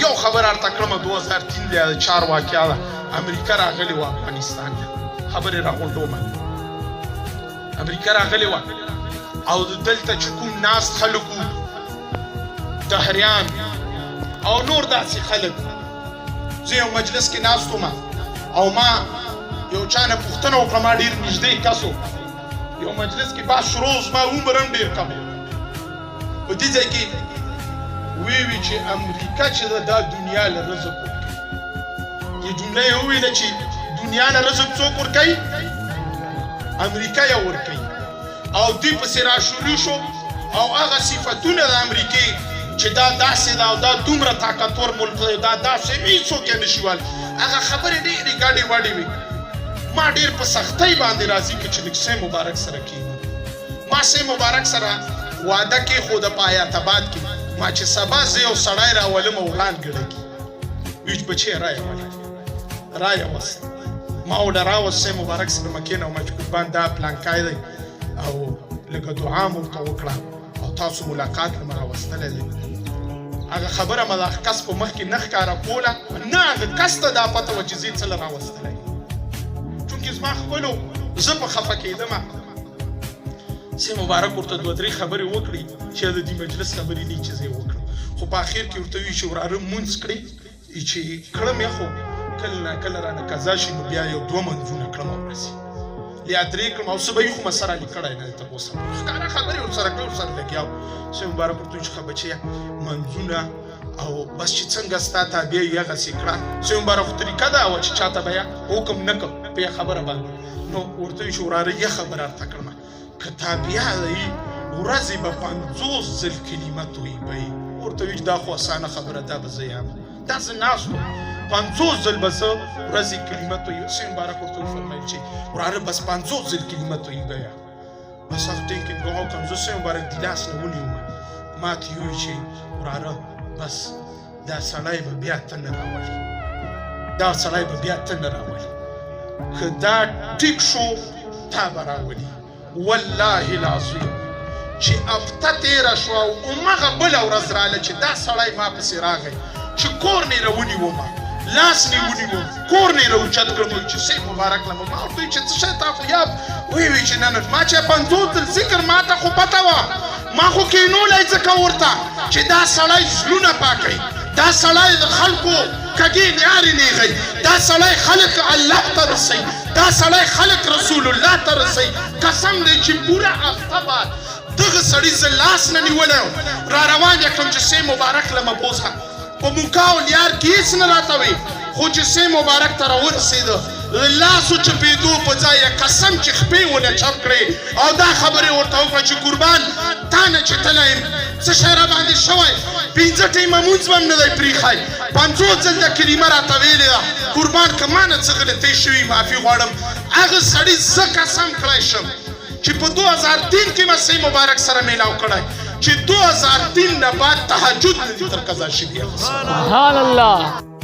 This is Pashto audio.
یو خبر ارته کړم 2003 د 4 واقعه ده امریکا راغلی و افغانستان خبرې راغونډوم امریکا راغلی و او دلته چې کوم ناس خلکو دهریان او نور داسې خلک زه یو مجلس کې ناست وم او ما یو چا نه پوښتنه وکړه ما ډېر نږدې کس و یو مجلس کې بحث شروع زما عمر هم ډېر کم په دې ځای کې وی چې امریکا چې دا دنیا له رزق ورکوي یې جمله یې وویله چې دنیا له رزق څوک ورکوي امریکا یې ورکوي او دوی پسې راشوري شو او هغه صفتونه د امریکې چې دا داسې ده او دا دومره طاقتور ملک دی دا داسې هېڅوک یې نشي ویلی هغه خبرې ډېرې ګډې وډې وې ما ډېر په سختۍ باندې راضي کړ چې لږ سیم مبارک سره کښېنم ما سیم مبارک سره وعده کېښوده په حیاتاباد کې ما چې سبا زه یو سړی راولم او وړاندګړی کې ویچ بچی راوست ما ورته راوست سیم مبارک سره مه کښېنه او ما چې قربان دا پلانکی دی او لږه دعا مو ورته وکړه او تاسو ملاقات له ما راوستلی دی هغه خبره مې د کس په مخ کې نه ښکاره کوله نه هغه کس ته دا پته وه چې زه څه له راوستلی چونکې زما خپلو زه په خفه کېدم سي مبارک ورته دوه درې خبرې وکړي چې د دې مجلس خبرې نه چې زه یې وکړم خو په اخر کې ورته وایي چې وراره مونځ کړئ چې کړم یې خو کله نه کله رانه قضا شي نو بیا یو 2 منځونه کړم ورسي یا 3 کړم او څه به یې خو مسره لیکړی نه تر اوسه ښکاره خبرې ورسره کړې ورسره لګیا و سي مبارک ورته وایي چې ښه بچیه منځونه او بس چې څنګه ستا تابع یې هغسې کړه سي مبارک خو طریقه دا وه چې چاته به یې حکم نه کړ په یې خبره باندې نو ورته وایي چې وراره یې خبره ورته کړمه که تابعه دی ورځې به 50 ځل کلمت ویبئ ورته وایي چې دا خو اسانه خبره ده به زه یم داسې ناست وم 50 ځل به زه ورځې کلمت ویبئ سي مبارک ورته وفرمیل چې وراره بس 50 ځل کلمت ویبئ بس هغه ټینګ کې دعا وکړم زه سي مبارک د لاس نه ونیوم ما ته یې وویل چې وراره بس دا سړی به بیا ته نه راولي که دا ټیک شو تا به راولي والله العظیم چې هفته تېره شوه او همغه بله ورځ راله چې دا سړی ما پسې راغی چې کور نه یې راونیومه لاس نه یې ونیوم کور نه یې راوچت کړم چې سي مبارک لمه ما ورته وایي چې څه شی تا خو یاد ویې چې نه ما چې 50 ځل ذکر ما ته خو پته وه ما خو کښېنولی ځکه ورته چې دا سړی زړونه پاکوي دا سړی د خلکو کږې لارې نیغی دا سړی خلک الله ته رسوي دا سړی خلک رسول الله ته رسوي قسم دی چې پوره هفته بعد دغه سړي زه لاس نه نیولی را روان یې کړم چې سي مبارک لمه بوځه په موکا او لیار کې هېڅ نه راته وی خو چې سي مبارک ته راورسېده لاسو چپېدو په ځای یې قسم چې خپې ونه چپ کړې او دا خبرې ورته وکړه چې قربان تا نه چې تللی یم څه شی راباندې شوی 5 ټیمه مونځ به م نه دی پرېښی 50 ځل د کلمه راته ویلې ده قربان که ما نه څه غلطۍ شوي معافي غواړم هغه سړي زه قسم کړی شم چې په 2003 کې مې سي مبارک سره میلاو کړی چې 2003 نه بعد تهجد نه دي تر قضا شوي سبحان الله